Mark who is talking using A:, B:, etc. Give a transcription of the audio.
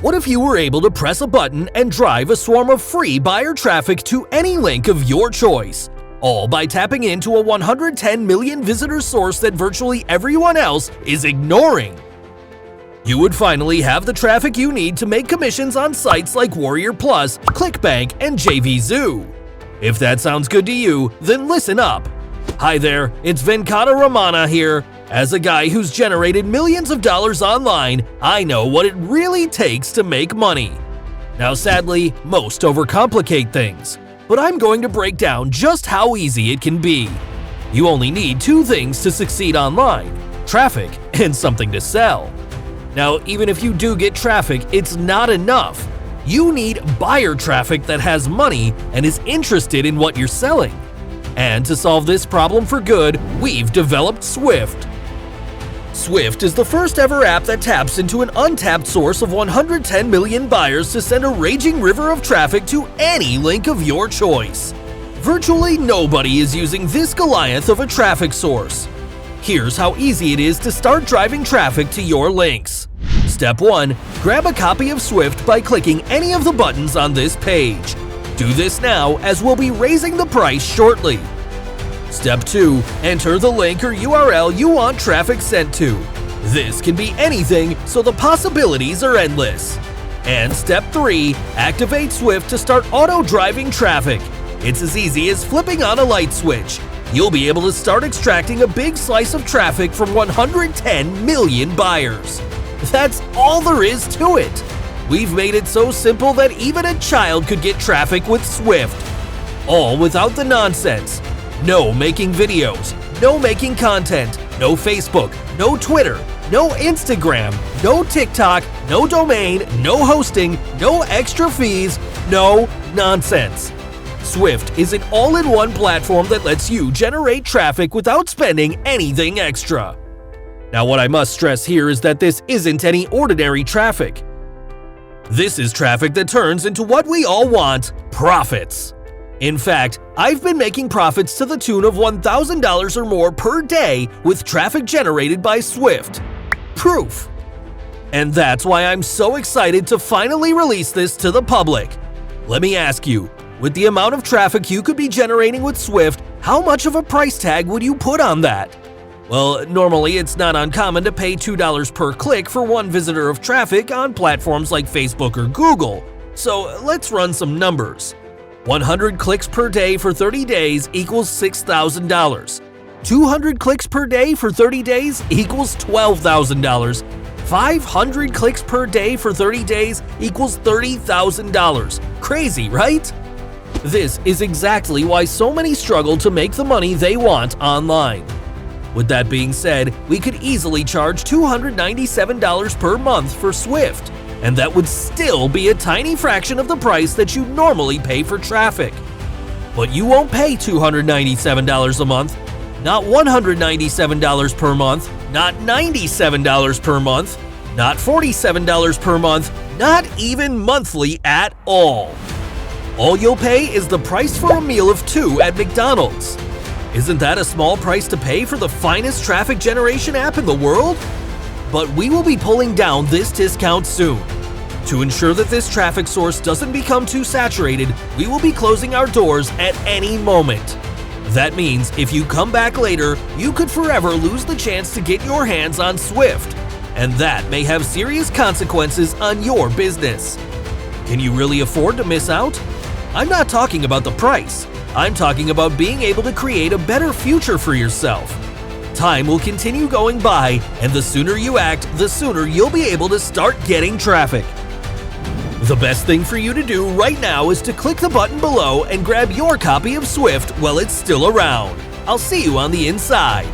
A: What if you were able to press a button and drive a swarm of free buyer traffic to any link of your choice, all by tapping into a 110 million visitor source that virtually everyone else is ignoring? You would finally have the traffic you need to make commissions on sites like Warrior Plus, ClickBank, and JVZoo. If that sounds good to you, then listen up. Hi there, it's Venkata Ramana here. As a guy who's generated millions of dollars online, I know what it really takes to make money. Now sadly, most overcomplicate things, but I'm going to break down just how easy it can be. You only need two things to succeed online: traffic and something to sell. Now, even if you do get traffic, it's not enough. You need buyer traffic that has money and is interested in what you're selling. And to solve this problem for good, we've developed Swift. Swift is the first ever app that taps into an untapped source of 110 million buyers to send a raging river of traffic to any link of your choice. Virtually nobody is using this Goliath of a traffic source. Here's how easy it is to start driving traffic to your links. Step 1. Grab a copy of Swift by clicking any of the buttons on this page. Do this now, as we'll be raising the price shortly. Step 2. Enter the link or URL you want traffic sent to. This can be anything, so the possibilities are endless. And Step 3. Activate Swift to start auto-driving traffic. It's as easy as flipping on a light switch. You'll be able to start extracting a big slice of traffic from 110 million buyers. That's all there is to it. We've made it so simple that even a child could get traffic with Swift. All without the nonsense. No making videos, no making content, no Facebook, no Twitter, no Instagram, no TikTok, no domain, no hosting, no extra fees, no nonsense. Swift is an all-in-one platform that lets you generate traffic without spending anything extra. Now, what I must stress here is that this isn't any ordinary traffic. This is traffic that turns into what we all want: profits. In fact, I've been making profits to the tune of $1,000 or more per day with traffic generated by Swift. Proof. And that's why I'm so excited to finally release this to the public. Let me ask you, with the amount of traffic you could be generating with Swift, how much of a price tag would you put on that? Well, normally it's not uncommon to pay $2 per click for one visitor of traffic on platforms like Facebook or Google. So let's run some numbers. 100 clicks per day for 30 days equals $6,000. 200 clicks per day for 30 days equals $12,000. 500 clicks per day for 30 days equals $30,000. Crazy, right? This is exactly why so many struggle to make the money they want online. With that being said, we could easily charge $297 per month for Swift, and that would still be a tiny fraction of the price that you normally pay for traffic. But you won't pay $297 a month, not $197 per month, not $97 per month, not $47 per month, not even monthly at all. All you'll pay is the price for a meal of 2 at McDonald's. Isn't that a small price to pay for the finest traffic generation app in the world? But we will be pulling down this discount soon. To ensure that this traffic source doesn't become too saturated, we will be closing our doors at any moment. That means if you come back later, you could forever lose the chance to get your hands on Swift, and that may have serious consequences on your business. Can you really afford to miss out? I'm not talking about the price. I'm talking about being able to create a better future for yourself. Time will continue going by, and the sooner you act, the sooner you'll be able to start getting traffic. The best thing for you to do right now is to click the button below and grab your copy of Swift while it's still around. I'll see you on the inside.